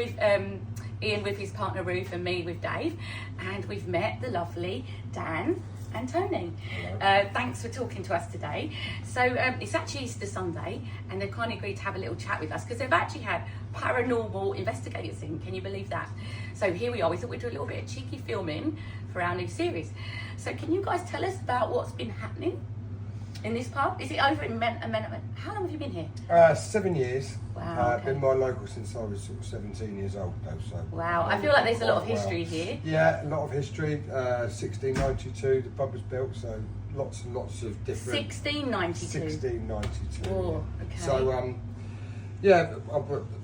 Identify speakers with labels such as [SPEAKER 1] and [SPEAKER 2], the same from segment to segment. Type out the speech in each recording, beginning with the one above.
[SPEAKER 1] with Ian with his partner Ruth and me with Dave, and we've met the lovely Dan and Tony. Thanks for talking to us today. So it's actually Easter Sunday, and they've kindly agreed to have a little chat with us because they've actually had paranormal investigators in. Can you believe that? So here we are. We thought we'd do a little bit of cheeky filming for our new series. So can you guys tell us about what's been happening in this pub? Is it over in How long have you been here?
[SPEAKER 2] 7 years.
[SPEAKER 1] Wow. Okay.
[SPEAKER 2] Been my local since I was sort of 17 years old though. So.
[SPEAKER 1] Wow. I feel like there's a lot of history here.
[SPEAKER 2] Yeah, a lot of history. 1692 the pub was built, so lots and lots of different.
[SPEAKER 1] 1692.
[SPEAKER 2] 1692.
[SPEAKER 1] Oh, okay.
[SPEAKER 2] So yeah,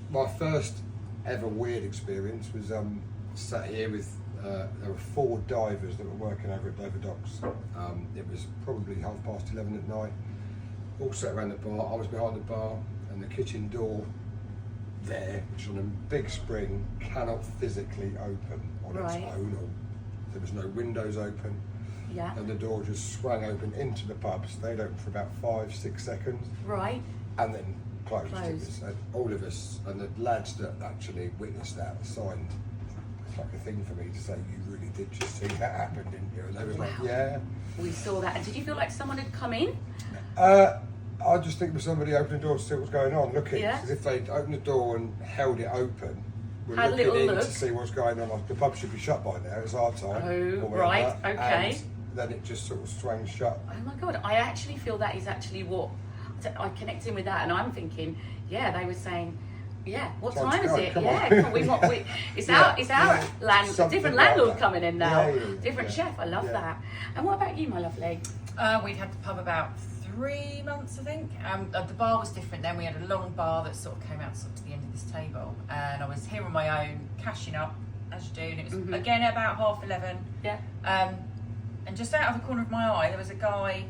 [SPEAKER 2] my first ever weird experience was sat here with. There were 4 divers that were working over at Dover Docks. It was probably 11:30 at night. All sat around the bar. I was behind the bar, and the kitchen door there, which is on a big spring, cannot physically open on its own. Or there was no windows open.
[SPEAKER 1] Yeah.
[SPEAKER 2] And the door just swung open into the pub. Stayed open for about 5-6 seconds.
[SPEAKER 1] Right.
[SPEAKER 2] And then closed. And all of us, and the lads that actually witnessed that signed. Like a thing for me to say, you really did just see that happen, didn't you? And they was like, yeah.
[SPEAKER 1] We saw that. And did you feel like someone had come in?
[SPEAKER 2] I just think it was somebody opening the door to see what was going on, looking.
[SPEAKER 1] Yeah.
[SPEAKER 2] Because if they'd opened the door and held it open, we're
[SPEAKER 1] Had
[SPEAKER 2] looking in
[SPEAKER 1] look.
[SPEAKER 2] to see what's going on. Like, the pub should be shut by now, it's our time.
[SPEAKER 1] Oh, right, okay.
[SPEAKER 2] And then it just sort of swung shut.
[SPEAKER 1] Oh my God, I actually feel that is actually what, I connect in with that, and I'm thinking, yeah, they were saying, yeah, what time is it? Yeah, it's our land,
[SPEAKER 2] Something
[SPEAKER 1] different
[SPEAKER 2] like
[SPEAKER 1] landlord
[SPEAKER 2] that.
[SPEAKER 1] coming in now,
[SPEAKER 2] Yeah,
[SPEAKER 1] different chef, I love that. And what about you, my lovely?
[SPEAKER 3] We'd had the pub about 3 months, I think. The bar was different then. We had a long bar that sort of came out sort of to the end of this table, and I was here on my own, cashing up, as you do, and it was again at about 11:30.
[SPEAKER 1] Yeah.
[SPEAKER 3] And just out of the corner of my eye, there was a guy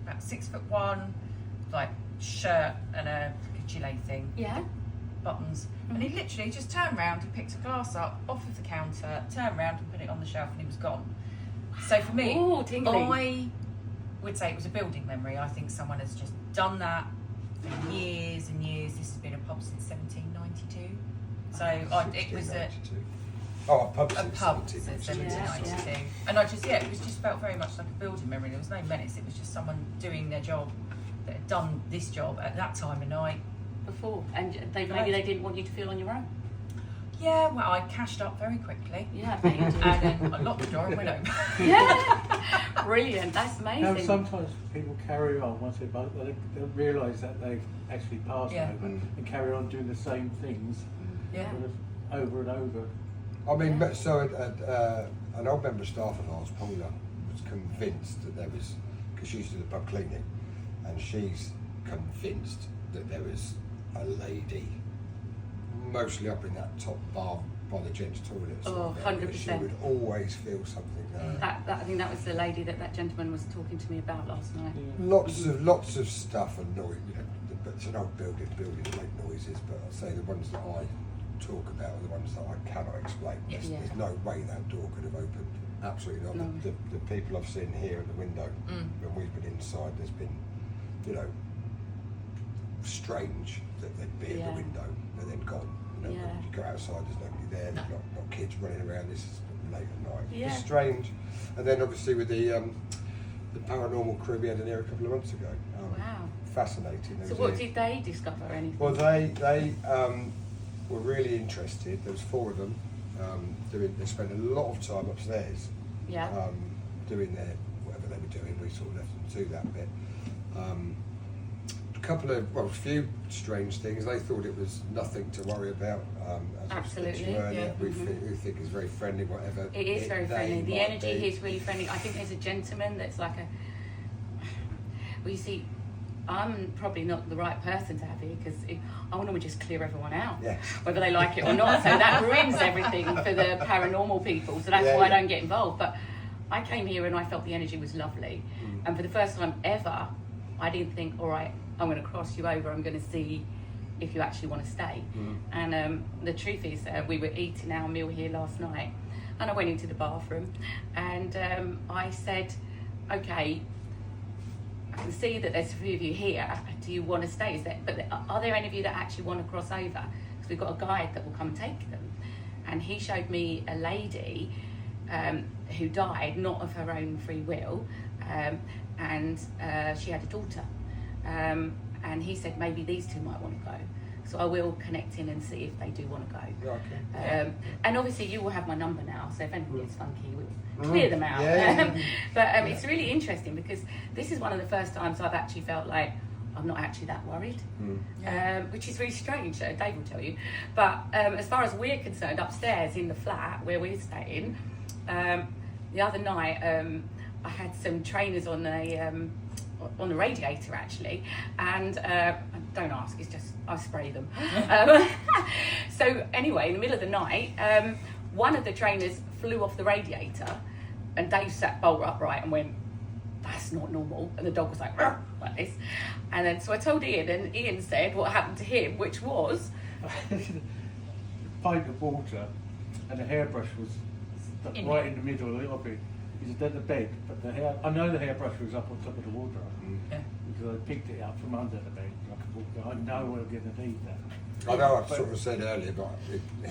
[SPEAKER 3] about 6'1", like shirt and a gilet thing.
[SPEAKER 1] Yeah.
[SPEAKER 3] Buttons, and he literally just turned around, he picked a glass up off of the counter, turned around and put it on the shelf, and he was gone. So for me, I would say it was a building memory. I think someone has just done that for years and years. This has been a pub since 1792. So it was a
[SPEAKER 2] pub
[SPEAKER 3] since 1792. And I just, it was just felt very much like a building memory. There was no menace, it was just someone doing their job that had done this job at that time of night.
[SPEAKER 1] Before, and maybe they didn't want you to feel on your own.
[SPEAKER 3] Yeah, well, I cashed up very quickly.
[SPEAKER 1] Yeah, I bet you did.
[SPEAKER 3] And then I locked the door and went home.
[SPEAKER 1] Yeah, brilliant. That's amazing.
[SPEAKER 4] Now, sometimes people carry on once they don't realise that they've actually passed over and carry on doing the same things over and over.
[SPEAKER 2] I mean, so an old member of staff of ours, Paula, was convinced that there was, because she used to do the pub cleaning, and she's convinced that there was a lady, mostly up in that top bar by the gents' toilets.
[SPEAKER 1] Oh, 100%.
[SPEAKER 2] She would always feel something there.
[SPEAKER 1] I think that was the lady that gentleman was talking to me about last night.
[SPEAKER 2] Lots of stuff and noise. But it's an old building make noises. But I say the ones that I talk about are the ones that I cannot explain. There's no way that door could have opened. Absolutely not.
[SPEAKER 1] No.
[SPEAKER 2] The people I've seen here at the window when we've been inside, there's been, strange that they'd be at the window and then gone. When you go outside, there's nobody there. There's not kids running around. This is late at night.
[SPEAKER 1] Yeah.
[SPEAKER 2] It's strange. And then obviously with the paranormal crew we had in here a couple of months ago.
[SPEAKER 1] Wow.
[SPEAKER 2] Fascinating.
[SPEAKER 1] So what did they discover? Anything?
[SPEAKER 2] Well, they were really interested. There was 4 of them. They spent a lot of time upstairs.
[SPEAKER 1] Yeah.
[SPEAKER 2] Doing whatever they were doing. We sort of left them to that bit. A few strange things. They thought it was nothing to worry about.
[SPEAKER 1] Absolutely,
[SPEAKER 2] We think it's very friendly, whatever.
[SPEAKER 1] It is very friendly. The energy here is really friendly. I think there's a gentleman that's like well, you see, I'm probably not the right person to have here because I want to just clear everyone out, whether they like it or not. So that ruins everything for the paranormal people. So that's why I don't get involved. But I came here and I felt the energy was lovely. And for the first time ever, I didn't think, all right, I'm going to cross you over. I'm going to see if you actually want to stay. And the truth is, we were eating our meal here last night, and I went into the bathroom, and I said, okay, I can see that there's a few of you here. Do you want to stay? But are there any of you that actually want to cross over? Because we've got a guide that will come and take them. And he showed me a lady who died, not of her own free will, and she had a daughter. And he said maybe these two might want to go. So I will connect in and see if they do want to go.
[SPEAKER 2] Okay.
[SPEAKER 1] And obviously you will have my number now, so if anything gets funky, we'll clear them out. But it's really interesting because this is one of the first times I've actually felt like I'm not actually that worried, which is really strange. Dave will tell you. But as far as we're concerned, upstairs in the flat where we're staying, the other night I had some trainers on the radiator actually, and don't ask, it's just I spray them. So anyway, in the middle of the night, one of the trainers flew off the radiator, and Dave sat bolt upright and went, "That's not normal," and the dog was like this. And then so I told Ian, and Ian said what happened to him, which was
[SPEAKER 4] a pint of water, and a hairbrush was right in the middle of it. He was at the bed, but I know the hairbrush was up on top of the wardrobe because I picked it up from under the bed. I know we're going to need that.
[SPEAKER 2] I know I sort of said earlier, but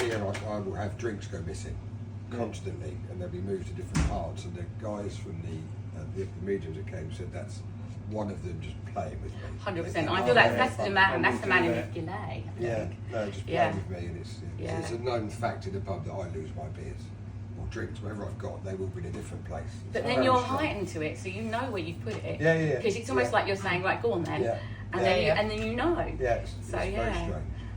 [SPEAKER 2] here I will have drinks go missing constantly, and they'll be moved to different parts. And the guys from the mediums that came said that's one of them just playing with me.
[SPEAKER 1] 100%. I feel that's the man. That's the man in the G'lay.
[SPEAKER 2] Yeah, no, just playing with me, and it's a known fact in the pub that I lose my beers. Drinks, whatever I've got, they will be in a different place.
[SPEAKER 1] But then you're heightened to it, so you know where you've put it. Because it's almost like you're saying, right, go on then. And then you know.
[SPEAKER 2] Yeah, it's very strange.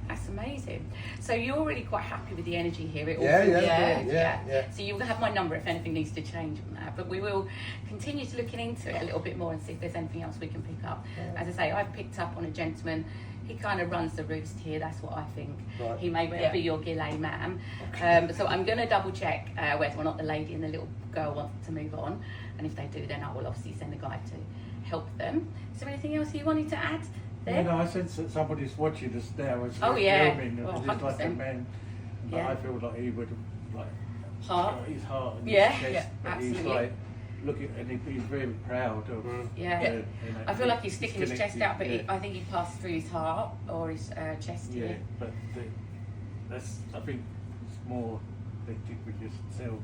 [SPEAKER 1] That's amazing. So you're really quite happy with the energy here. It all
[SPEAKER 2] yeah.
[SPEAKER 1] So you'll have my number if anything needs to change on that. But we will continue to looking into it a little bit more and see if there's anything else we can pick up. As I say, I've picked up on a gentleman. He kind of runs the roost here, that's what I think.
[SPEAKER 2] Right.
[SPEAKER 1] He may well be your G'lay man. So I'm going to double check whether or not the lady and the little girl want to move on. And if they do, then I will obviously send a guide to help them. Is there anything else you wanted to add there?
[SPEAKER 4] I sense that somebody's watching us now as
[SPEAKER 1] we're
[SPEAKER 4] filming.
[SPEAKER 1] Well,
[SPEAKER 4] it's like a man. But I feel like he would have, his heart and his chest.
[SPEAKER 1] Absolutely.
[SPEAKER 4] He's like, looking, and he's really proud of.
[SPEAKER 1] I feel like he's sticking his chest out, but I think he passed through his heart or his chest.
[SPEAKER 4] Yeah, but I think it's more connected with yourselves.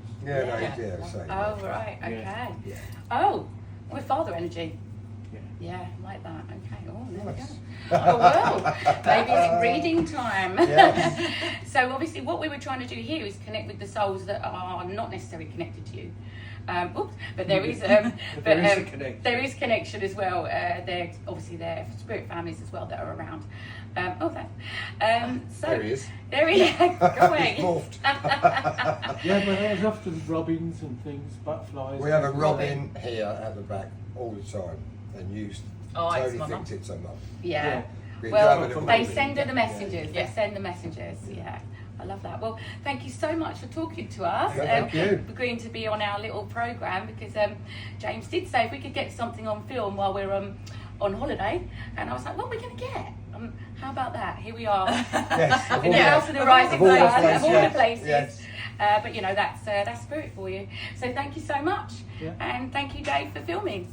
[SPEAKER 1] Oh right, okay. Oh, with father energy. Yeah, like that. Okay. Oh, there we go. Oh well, maybe it's reading time. So obviously, what we were trying to do here is connect with the souls that are not necessarily connected to you. But there is, there is connection as well. They're obviously their spirit families as well that are around. So
[SPEAKER 2] there he is.
[SPEAKER 1] There he is. Go away.
[SPEAKER 2] Morphed.
[SPEAKER 4] But there's often robins and things, butterflies.
[SPEAKER 2] We have a robin here at the back all the time, and Tony thinks it's a mum.
[SPEAKER 1] Yeah. Well, they send her the messengers. They send the messengers. Yeah. I love that. Well, thank you so much for talking to us.
[SPEAKER 2] Thank you.
[SPEAKER 1] Agreeing to be on our little programme because James did say if we could get something on film while we're on holiday, and I was like, what are we going to get? How about that? Here we are in the House of the Rising Sun of all the places.
[SPEAKER 2] Yes.
[SPEAKER 1] But you know that's spirit for you. So thank you so much, and thank you, Dave, for filming.